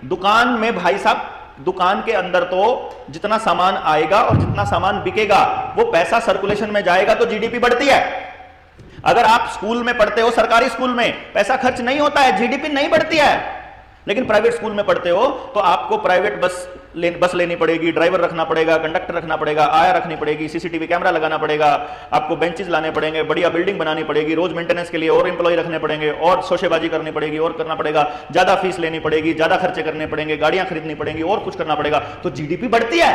दुकान में भाई साहब, दुकान के अंदर तो जितना सामान आएगा और जितना सामान बिकेगा वो पैसा सर्कुलेशन में जाएगा तो जीडीपी बढ़ती है। अगर आप स्कूल में पढ़ते हो, सरकारी स्कूल में पैसा खर्च नहीं होता है, जीडीपी नहीं बढ़ती है। लेकिन प्राइवेट स्कूल में पढ़ते हो तो आपको प्राइवेट बस लेनी पड़ेगी, ड्राइवर रखना पड़ेगा, कंडक्टर रखना पड़ेगा, आया रखनी पड़ेगी, सीसीटीवी कैमरा लगाना पड़ेगा, आपको बेंचेस लाने पड़ेंगे, बढ़िया बिल्डिंग बनानी पड़ेगी, रोज मेंटेनेंस के लिए और एम्प्लॉय रखने पड़ेंगे, और शोशेबाजी करनी पड़ेगी, और करना पड़ेगा, ज्यादा फीस लेनी पड़ेगी, ज्यादा खर्चे करने पड़ेंगे, गाड़ियां खरीदनी पड़ेंगी, और कुछ करना पड़ेगा, तो जीडीपी बढ़ती है।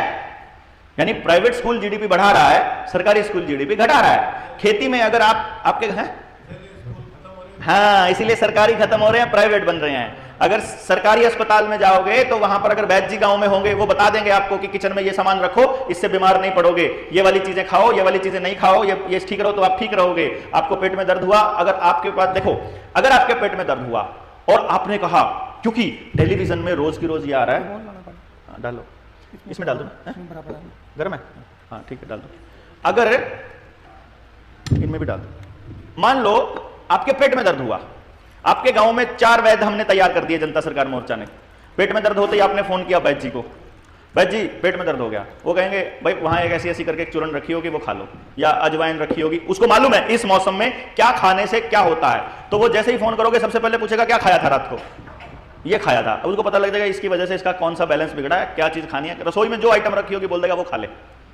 यानी प्राइवेट स्कूल जीडीपी बढ़ा रहा है, सरकारी स्कूल जीडीपी घटा रहा है। खेती में अगर आपके हैं, हाँ, इसीलिए सरकारी खत्म हो रहे हैं, प्राइवेट बन रहे हैं। अगर सरकारी अस्पताल में जाओगे तो वहां पर अगर वैद्य जी गांव में होंगे, वो बता देंगे आपको कि किचन में ये सामान रखो, इससे बीमार नहीं पड़ोगे, ये वाली चीजें खाओ, ये वाली चीजें नहीं खाओ, ये ठीक रहो तो आप ठीक रहोगे। आपको पेट में दर्द हुआ, अगर आपके पास देखो, अगर आपके पेट में दर्द हुआ और आपने कहा, क्योंकि टेलीविजन में रोज की रोज ये आ रहा है, डालो इसमें, डाल दो, गर्म है, हाँ ठीक है डाल दो, अगर इनमें भी डाल दो। मान लो आपके पेट में दर्द हुआ, आपके गांव में 4 वैद्य हमने तैयार कर दिए जनता सरकार मोर्चा ने। पेट में दर्द होते ही आपने फोन किया वैद्य जी को, वैद्य जी पेट में दर्द हो गया, वो कहेंगे भाई वहां एक ऐसी करके एक चूर्ण रखी होगी वो खा लो, या अजवाइन रखी होगी, उसको मालूम है इस मौसम में क्या खाने से क्या होता है, तो वो जैसे ही फोन करोगे सबसे पहले पूछेगा क्या खाया था रात को, ये खाया था। अब उसको पता लग जाएगा इसकी वजह से इसका कौन सा बैलेंस बिगड़ा है, क्या चीज खानी है, रसोई में जो आइटम रखी होगी बोल देगा वो खा ले,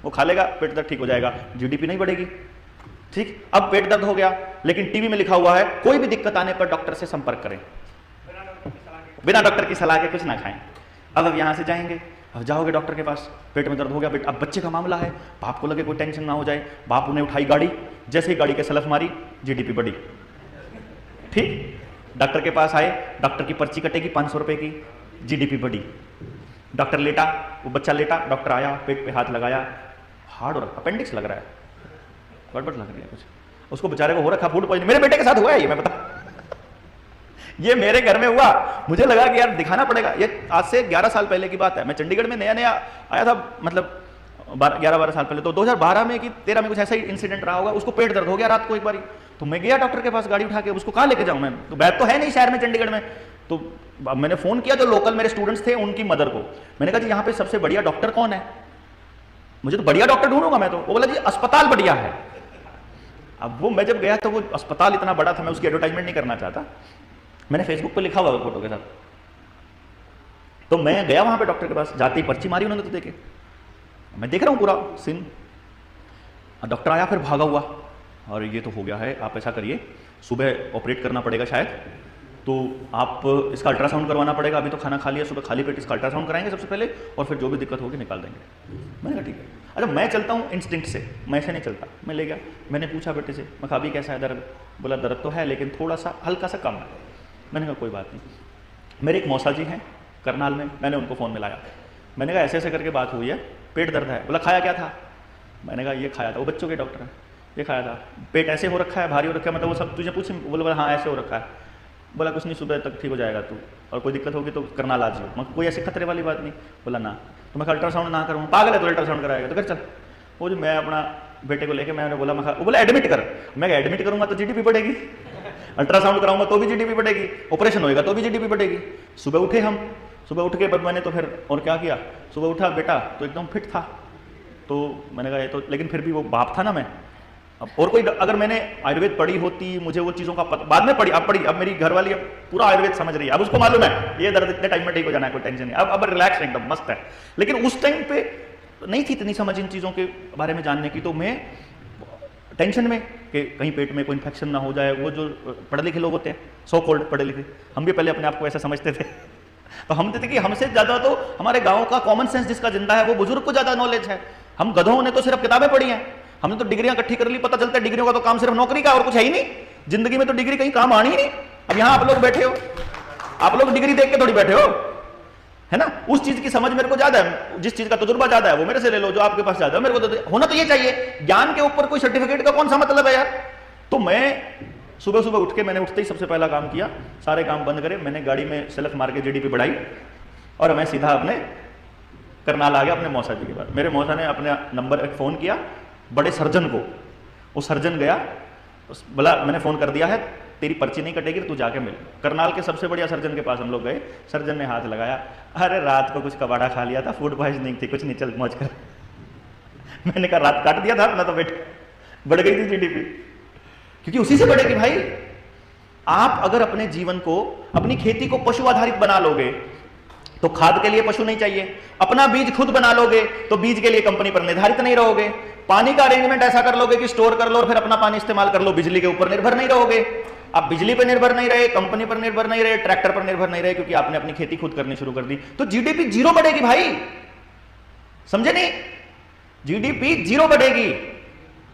वो खा लेगा, पेट दर्द ठीक हो जाएगा, जीडीपी नहीं बढ़ेगी। ठीक, अब पेट दर्द हो गया, लेकिन टीवी में लिखा हुआ है कोई भी दिक्कत आने पर डॉक्टर से संपर्क करें, बिना डॉक्टर की सलाह के कुछ ना खाएं। अब यहां से जाएंगे, अब जाओगे डॉक्टर के पास, पेट में दर्द हो गया, अब बच्चे का मामला है, बाप को लगे कोई टेंशन ना हो जाए, बाप ने उठाई गाड़ी, जैसे ही गाड़ी के सलफ मारी, जीडीपी बढ़ी। ठीक, डॉक्टर के पास आए, डॉक्टर की पर्ची कटेगी 500 रुपए की, जीडीपी बढ़ी। डॉक्टर लेटा, वो बच्चा लेटा, डॉक्टर आया, पेट पे हाथ लगाया, हार्ड और अपेंडिक्स लग रहा है, गड़बड़ लग रही है कुछ, उसको बेचारे को हो रखा फूड पॉइजनिंग। मेरे बेटे के साथ हुआ है ये, मैं बता, ये मेरे घर में हुआ, मुझे लगा कि यार दिखाना पड़ेगा। ये आज से 11 साल पहले की बात है, मैं चंडीगढ़ में नया नया आया था, मतलब 11-12 साल पहले, तो 2012 में कि 13 में कुछ ऐसा ही इंसिडेंट रहा होगा। उसको पेट दर्द हो गया रात को एक बारी, तो मैं गया डॉक्टर के पास गाड़ी उठा के, उसको कहाँ लेके जाऊँ मैं, तो बैठ तो है नहीं शहर में चंडीगढ़ में। तो मैंने फोन किया जो लोकल मेरे स्टूडेंट्स थे उनकी मदर को, मैंने कहा जी यहाँ पे सबसे बढ़िया डॉक्टर कौन है, मुझे तो बढ़िया डॉक्टर ढूंढूंगा मैं तो। वो बोला जी अस्पताल बढ़िया है। अब वो मैं जब गया तो वो अस्पताल इतना बड़ा था, मैं उसकी एडवर्टाइजमेंट नहीं करना चाहता, मैंने फेसबुक पे लिखा हुआ फोटो के साथ। तो मैं गया वहां पे डॉक्टर के पास, जाते ही पर्ची मारी उन्होंने, तो देखे मैं देख रहा हूँ पूरा सीन। डॉक्टर आया, फिर भागा हुआ, और ये तो हो गया है, आप ऐसा करिए सुबह ऑपरेट करना पड़ेगा शायद, तो आप इसका अल्ट्रासाउंड करवाना पड़ेगा, अभी तो खाना खा लिया, सुबह खाली पेट इसका अल्ट्रासाउंड कराएंगे सबसे पहले, और फिर जो भी दिक्कत होगी निकाल देंगे। मैंने कहा ठीक है। अच्छा, मैं चलता हूँ इंस्टिंक्ट से, मैं ऐसे नहीं चलता, मैं ले गया, मैंने पूछा बेटे से, मैं कहा अभी कैसा है दर्द, बोला दर्द तो है लेकिन थोड़ा सा हल्का सा कम है। मैंने कहा कोई बात नहीं। मेरे एक मौसा जी हैं करनाल में, मैंने उनको फ़ोन मिलाया, मैंने कहा ऐसे ऐसे करके बात हुई है, पेट दर्द है। बोला खाया क्या था, मैंने कहा ये खाया था, वो बच्चों के डॉक्टर हैं, ये खाया था, पेट ऐसे हो रखा है, भारी हो रखा है, मतलब वो सब तुझे पूछ, बोला हाँ ऐसे हो रखा है। बोला कुछ नहीं, सुबह तक ठीक हो जाएगा तू, और कोई दिक्कत होगी तो करनाल आ जाओ। मैं कोई ऐसे खतरे वाली बात नहीं। बोला ना, तो मैं अल्ट्रासाउंड ना करूँ, पागल है तो अल्ट्रासाउंड कराएगा, तो कर चल। वो जो मैं अपना बेटे को लेके मैंने बोला, मैं वो बोला एडमिट कर, मैं एडमिट करूँगा तो जीडीपी बढ़ेगी, अल्ट्रासाउंड कराऊंगा तो भी जीडीपी बढ़ेगी, ऑपरेशन होएगा तो भी जीडीपी बढ़ेगी। सुबह उठे हम, सुबह उठ के बाद मैंने तो फिर और क्या किया, सुबह उठा बेटा तो एकदम फिट था, तो मैंने कहा ये तो, लेकिन फिर भी वो बाप था ना मैं। अब और कोई अगर मैंने आयुर्वेद पढ़ी होती, मुझे वो चीज़ों का बाद में पढ़ी, अब पढ़ी, अब मेरी घरवाली अब पूरा आयुर्वेद समझ रही है, अब उसको मालूम है ये दर्द इतने टाइम में ठीक हो जाना है, कोई टेंशन नहीं, अब रिलैक्स है, एकदम मस्त है। लेकिन उस टाइम पे नहीं थी इतनी समझ इन चीज़ों के बारे में जानने की, तो मैं टेंशन में कि कहीं पेट में कोई इन्फेक्शन ना हो जाए। वो जो पढ़े लिखे लोग होते हैं, सो कॉल्ड पढ़े लिखे, हम भी पहले अपने आप को ऐसा समझते थे, तो हम थे कि हमसे ज़्यादा तो हमारे गाँव का कॉमन सेंस जिसका जिंदा है वो बुजुर्ग को ज़्यादा नॉलेज है। हम गधों ने तो सिर्फ किताबें पढ़ी हैं, हमने तो डिग्रियां इकट्ठी कर ली, पता चलता है डिग्रियों का तो काम सिर्फ नौकरी का और कुछ है ही नहीं, जिंदगी में तो डिग्री कहीं काम आनी ही नहीं। अब यहाँ आप लोग बैठे हो, आप लोग डिग्री देख के थोड़ी बैठे हो, है ना, उस चीज की समझ मेरे को ज्यादा है, जिस चीज का तजुर्बा ज्यादा है वो मेरे से ले लो, जो आपके पास ज्यादा है मेरे को तो होना तो ये चाहिए। ज्ञान के ऊपर कोई सर्टिफिकेट का कौन सा मतलब है यार। तो मैं सुबह सुबह उठ के, मैंने उठते ही सबसे पहला काम किया, सारे काम बंद करे, मैंने गाड़ी में सेल्फ मार के जीडीपी बढ़ाई, और मैं सीधा अपने करनाल आ गया अपने मौसा जी के पास। मेरे मौसा ने अपने नंबर एक फ़ोन किया बड़े सर्जन को, वो सर्जन गया, बोला मैंने फ़ोन कर दिया है, तेरी पर्ची नहीं कटेगी, तू जाके मिल। करनाल के सबसे बढ़िया सर्जन के पास हम लोग गए, सर्जन ने हाथ लगाया, अरे रात को कुछ कबाड़ा खा लिया था, फूड पॉइजनिंग थी, कुछ नहीं, चल मौज कर। मैंने कहा रात काट दिया था अपना तो बेटे, बढ़ गई थी जीडीपी, क्योंकि उसी से बढ़ेगी भाई। आप अगर अपने जीवन को, अपनी खेती को पशु आधारित बना लोगे तो खाद के लिए पशु नहीं चाहिए, अपना बीज खुद बना लोगे तो बीज के लिए कंपनी पर निर्धारित नहीं रहोगे, पानी का अरेंजमेंट ऐसा कर लोगे कि स्टोर कर लो और फिर अपना पानी इस्तेमाल कर लो, बिजली के ऊपर निर्भर नहीं रहोगे। आप बिजली पर निर्भर नहीं रहे, कंपनी पर निर्भर नहीं रहे, ट्रैक्टर पर निर्भर नहीं रहे, क्योंकि आपने अपनी खेती खुद करनी शुरू कर दी, तो जीडीपी जीरो बढ़ेगी भाई, समझे नहीं? जीडीपी जीरो बढ़ेगी।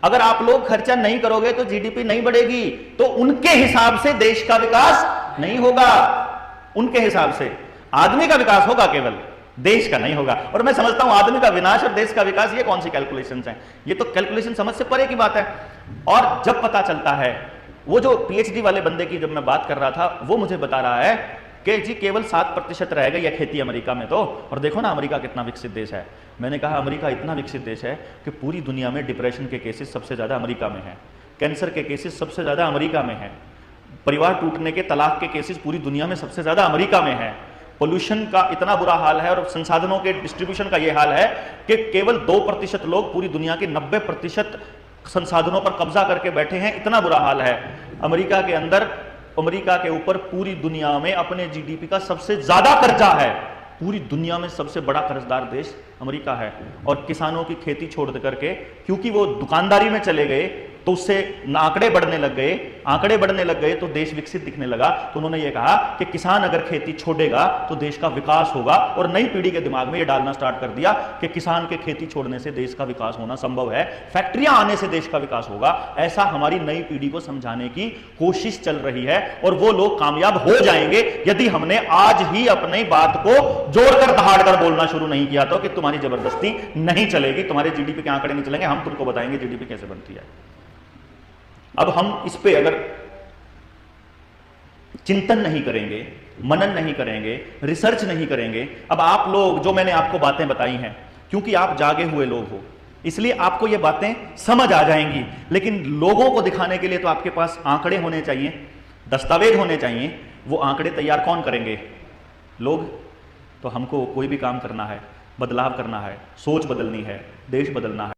अगर आप लोग खर्चा नहीं करोगे तो जीडीपी नहीं बढ़ेगी, तो उनके हिसाब से देश का विकास नहीं होगा, उनके हिसाब से आदमी का विकास होगा, केवल देश का नहीं होगा। और मैं समझता हूं आदमी का विनाश और देश का विकास, ये कौन सी कैलकुलेशंस हैं? ये तो कैलकुलेशन समझ से परे की बात है। और जब पता चलता है, वो जो पीएचडी वाले बंदे की जब मैं बात कर रहा था, वो मुझे बता रहा है कि जी केवल 7% रह गई है खेती अमेरिका में, तो और देखो ना अमेरिका कितना विकसित देश है। मैंने कहा अमेरिका इतना विकसित देश है कि पूरी दुनिया में डिप्रेशन के केसेस सबसे ज्यादा अमेरिका में है, कैंसर के केसेस सबसे ज्यादा अमेरिका में है, परिवार टूटने के, तलाक के केसेस पूरी दुनिया में सबसे ज्यादा अमेरिका में है, पोल्यूशन का इतना बुरा हाल है और संसाधनों के डिस्ट्रीब्यूशन का यह हाल है कि केवल 2% लोग पूरी दुनिया के 90% संसाधनों पर कब्जा करके बैठे हैं, इतना बुरा हाल है अमेरिका के अंदर। अमेरिका के ऊपर पूरी दुनिया में अपने जीडीपी का सबसे ज्यादा कर्जा है, पूरी दुनिया में सबसे बड़ा कर्जदार देश अमेरिका है। और किसानों की खेती छोड़ करके, क्योंकि वो दुकानदारी में चले गए तो उससे आंकड़े बढ़ने लग गए तो देश विकसित दिखने लगा। तो उन्होंने ये कहा कि किसान अगर खेती छोड़ेगा तो देश का विकास होगा, और नई पीढ़ी के दिमाग में ये डालना स्टार्ट कर दिया कि किसान के खेती छोड़ने से देश का विकास होना संभव है, फैक्ट्रियां आने से देश का विकास होगा। ऐसा हमारी नई पीढ़ी को समझाने की कोशिश चल रही है, और वो लोग कामयाब हो जाएंगे यदि हमने आज ही अपनी बात को जोड़कर दहाड़कर बोलना शुरू नहीं किया तो कि तुम्हारी जबरदस्ती नहीं चलेगी, तुम्हारे जीडीपी के आंकड़े नहीं चलेंगे, हम तुमको बताएंगे जीडीपी कैसे बनती है। अब हम इस पे अगर चिंतन नहीं करेंगे, मनन नहीं करेंगे, रिसर्च नहीं करेंगे, अब आप लोग जो मैंने आपको बातें बताई हैं, क्योंकि आप जागे हुए लोग हो इसलिए आपको ये बातें समझ आ जाएंगी, लेकिन लोगों को दिखाने के लिए तो आपके पास आंकड़े होने चाहिए, दस्तावेज होने चाहिए। वो आंकड़े तैयार कौन करेंगे? लोग। तो हमको कोई भी काम करना है, बदलाव करना है, सोच बदलनी है, देश बदलना है।